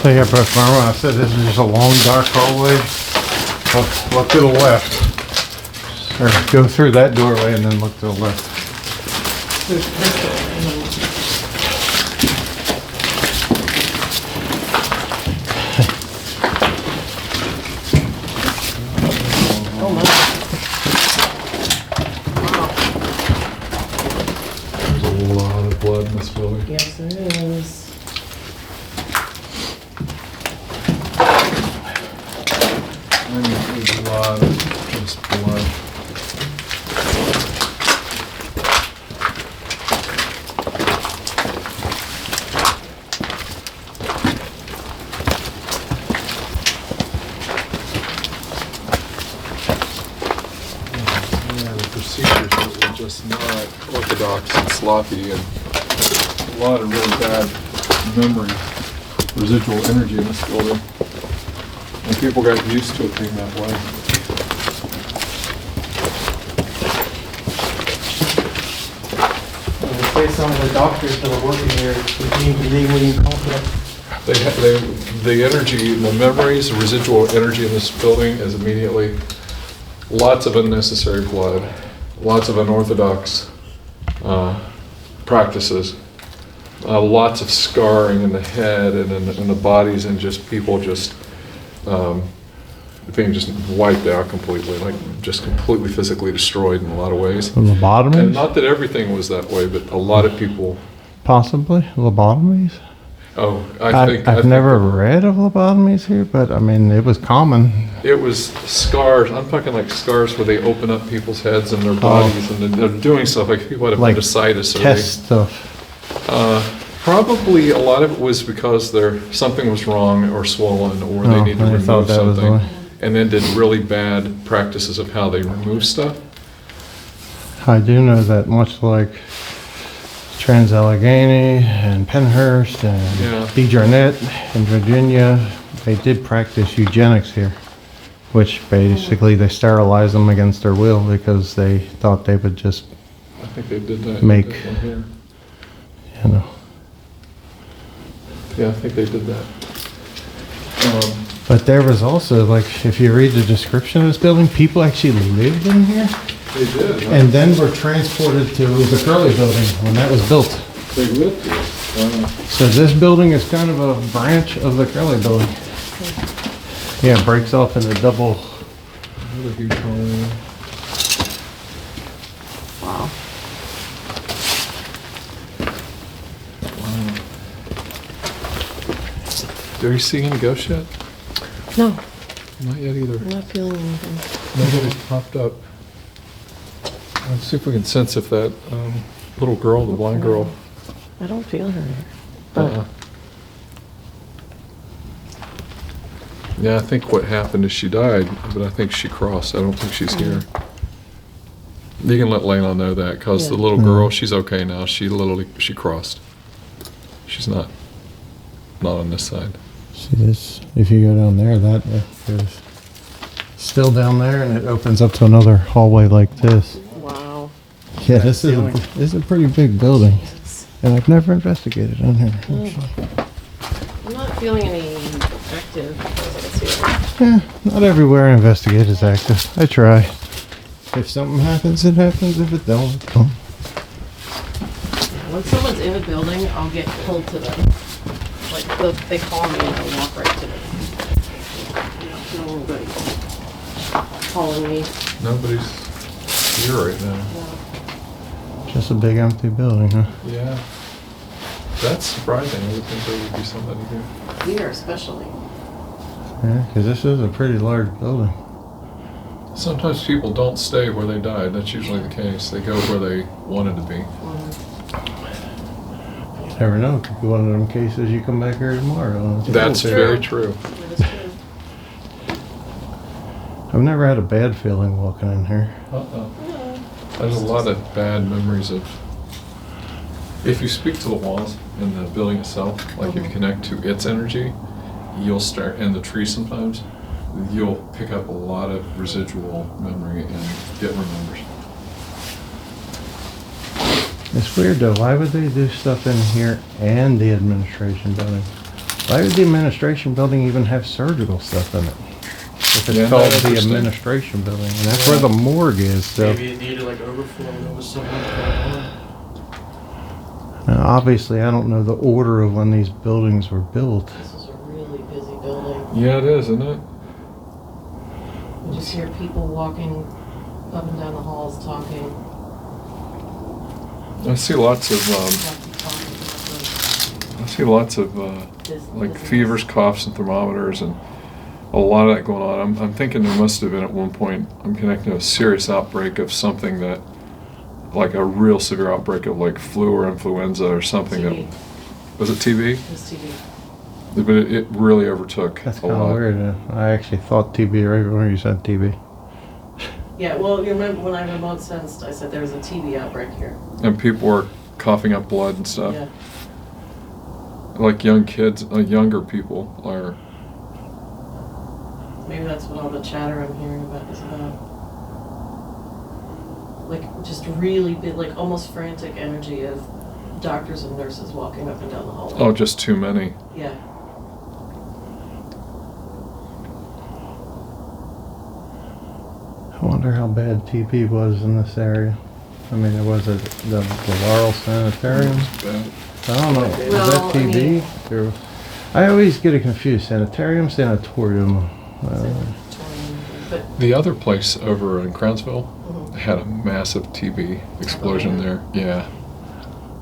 So yeah, but remember when I said this is just a long dark hallway? Look to the left. Or go through that doorway and then look to the left. Oh my. There's a lot of blood in this building. Yes, there is. There's a lot of just blood. Yeah, the procedures were just not orthodox and sloppy, and a lot of really bad memory, residual energy in this building. And people got used to it being that way. They say some of the doctors that are working here seem to be what you call it. The energy, the memories, the residual energy in this building is immediately lots of unnecessary blood, lots of unorthodox practices, lots of scarring in the head and in the bodies, and just people just being just wiped out completely, like just completely physically destroyed in a lot of ways. Lobotomies? And not that everything was that way, but a lot of people. Possibly lobotomies. Oh, I've never read of lobotomies here, but I mean it was common. It was scars. I'm talking like scars where they open up people's heads and their bodies, and they're doing stuff like people had Like appendicitis or test stuff. probably a lot of it was because something was wrong or swollen, or they needed to I thought remove that was the something, way. and then did really bad practices of how they remove stuff. I do know that much like Trans-Allegheny and Pennhurst and Yeah. DeJarnette in Virginia, they did practice eugenics here, which basically they sterilized them against their will because they thought they would just, I think they did that. Make- that one here. you know. Yeah, I think they did that. But there was also, like, if you read the description of this building, people actually lived in here They did. Huh? and then were transported to the Curley building when that was built. They lived here. So this building is kind of a branch of the Curley building. Yeah, it breaks off into double. Another huge hallway. Wow. Are you seeing any ghosts yet? No, Not yet either. I'm not feeling anything. Nobody's popped up. Let's see if we can sense if that little girl, the blind girl. I don't feel her here. But uh, Yeah, I think what happened is she died, but I think she crossed. I don't think she's here. You can let Layla know that, because the Yeah. little girl, she's okay now. She crossed. She's not on this side. See this? If you go down there, that goes still down there, and it opens up to another hallway like this. wow. Yeah, this is a pretty big building, and I've never investigated on here. actually. I'm not feeling any active presence here. Yeah, not everywhere I investigate is active. I try. If something happens, it happens. If it don't, it don't. When someone's in a building, I'll get pulled to them. Like, they call me and I'll walk right to them. Nobody calling me. Nobody's here right now. Just a big empty building, huh? Yeah. That's surprising. I would think there would be somebody here. Here especially. Yeah, because this is a pretty large building. Sometimes people don't stay where they died. That's usually the case. They go where they wanted to be. You never know. It could be one of them cases you come back here tomorrow. It's That's full. very true. That is true. I've never had a bad feeling walking in here. There's a lot of bad memories of. If you speak to the walls in the building itself, like if you connect to its energy, you'll start, and the tree sometimes, you'll pick up a lot of residual memory and get remembers. It's weird though. Why would they do stuff in here and the administration building? Why would the administration building even have surgical stuff in it? If it's Yeah, called that's the interesting. administration building, and that's where the morgue is, so. Maybe it needed like overflow, there was someone going on. Now, obviously, I don't know the order of when these buildings were built. This is a really busy building. Yeah, it is, isn't it? You just hear people walking up and down the halls talking. I see lots of, like fevers, coughs, and thermometers, and a lot of that going on. I'm thinking there must have been at one point, I'm connecting a serious outbreak of something that, like a real severe outbreak of like flu or influenza or something TV. that, was it TB? This TV. But it really overtook That's a kind of lot. weird. I actually thought TB right when you said TB. Yeah, well, you remember when I remote sensed, I said there was a TB outbreak here. And people were coughing up blood and stuff. Yeah. Like young kids, younger people are. Maybe that's what all the chatter I'm hearing about is about. Like, just really big, like almost frantic energy of doctors and nurses walking up and down the hallway. Oh, just too many. Yeah. I wonder how bad TB was in this area. I mean, there was the Laurel Sanitarium. It's bad. I don't know. Was Well, that I TB? mean- I always get it confused. Sanitarium, sanatorium. But The other place over in Crownsville mhm. had a massive TB explosion there. Yeah.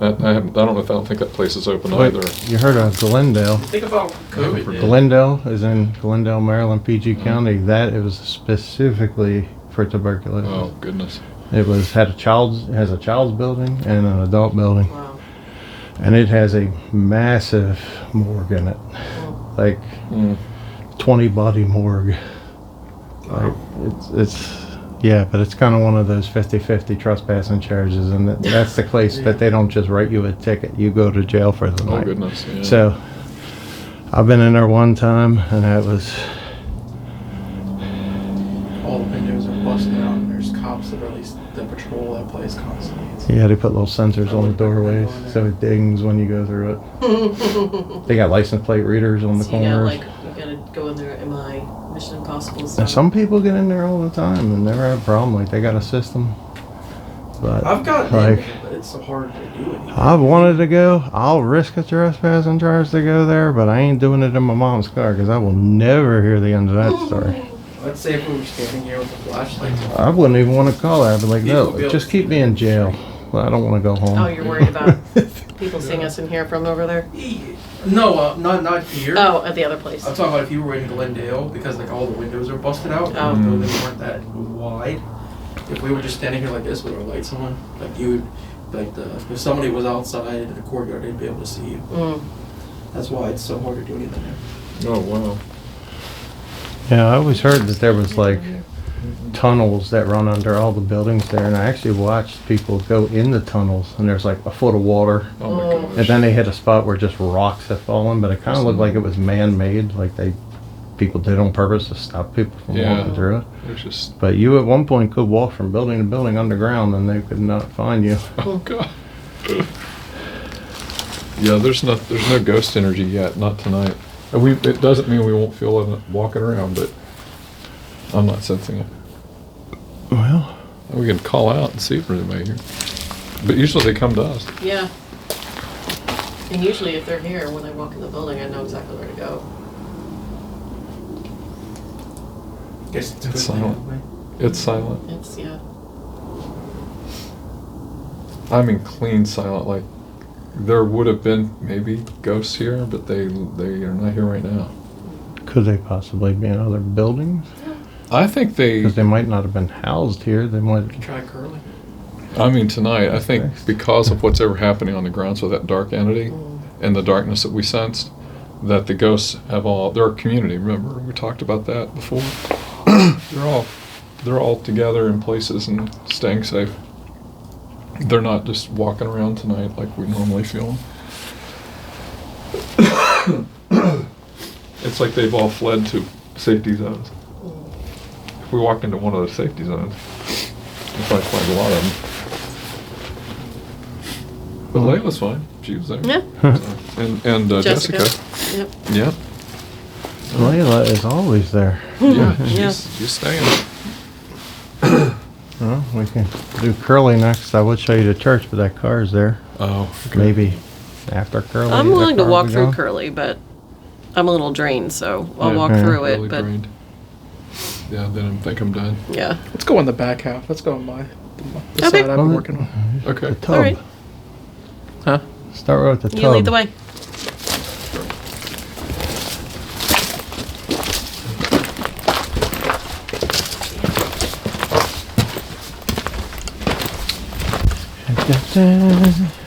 I don't think that place is open Wait, either. you heard of Glendale? Think about COVID. did. Glendale is in Glendale, Maryland, PG Mhm. County. That it was specifically for tuberculosis. Oh goodness. It has a child's building and an adult building, Wow. and it has a massive morgue in it, Mm. like Mm. 20 body morgue. Like yeah, but it's kind of one of those 50-50 trespassing charges, and that's the place that they don't just write you a ticket. You go to jail for the Oh night. goodness. Yeah. So I've been in there one time, and that was. All the windows are busted out and there's cops that are at least that patrol that place constantly. Yeah, they put little sensors on the doorways so it dings when you go through it. They got license plate readers on the So you gotta corners. like, you gotta go in there, am I Mission Impossible And style? some people get in there all the time and never have a problem. Like they got a system. But I've got like but it's so hard to do anything. I've wanted to go. I'll risk a trespassing charge to go there, but I ain't doing it in my mom's car because I will never hear the end of that story. Let's say if we were standing here with the flashlights on. I wouldn't even want to call her. I'd be like, People no, will be able just to keep me in jail. Well, I don't want to go home. Oh, you're worried about people seeing us in here from over there? No, not here. Oh, at the other place. I'm talking about if you were in Glendale, because like all the windows are busted out, Oh. and the buildings weren't that wide. If we were just standing here like this with our lights on, like you would, like if somebody was outside in the courtyard, they'd be able to see you. Mm. That's why it's so hard to do anything there. Oh wow. Yeah, I always heard that there was like tunnels that run under all the buildings there, and I actually watched people go in the tunnels, and there's like a foot of water, Oh my Oh. gosh. and then they hit a spot where just rocks had fallen, but it kind of looked like it was man-made, like people did on purpose to stop people from Yeah. walking through it. There's just. But you at one point could walk from building to building underground, and they could not find you. Oh god. Yeah, there's no ghost energy yet. Not tonight. It doesn't mean we won't feel it walking around, but I'm not sensing it. Well, We can call out and see if there's anybody here. But usually they come to us. Yeah. And usually if they're here, when I walk in the building, I know exactly where to go. Guess It's it's a good thing silent. that way. It's silent. It's, yeah. I mean, clean silent. Like there would have been maybe ghosts here, but they are not here right now. could they possibly be in other buildings? I think Because they might not have been housed here. They might. Try curling. I mean, tonight, I think because of what's ever happening on the grounds with that dark entity Mm. and the darkness that we sensed, that the ghosts they're a community, remember? We talked about that before. they're all together in places and staying safe. They're not just walking around tonight like we normally feel them. It's like they've all fled to safety zones. Mm. If we walked into one of those safety zones, we'd probably find a lot of them. But Layla's fine. She was there. Yeah. So, and Jessica. Yep. Yeah. Layla is always there. Yeah. Yeah. She's staying. Well, we can do Curly next. I would show you the church, but that car is there. Oh. Okay. Maybe after Curly. I'm the willing to car walk will through go. Curly, but I'm a little drained, so I'll Yeah, walk yeah. through it. Really But drained. Yeah. Then I think I'm done. yeah. Let's go on the back half. Let's go on the Okay. side I've been Well, working on. Okay. The tub. All right. Huh? Start with the tub. You lead the way. Da-da-da.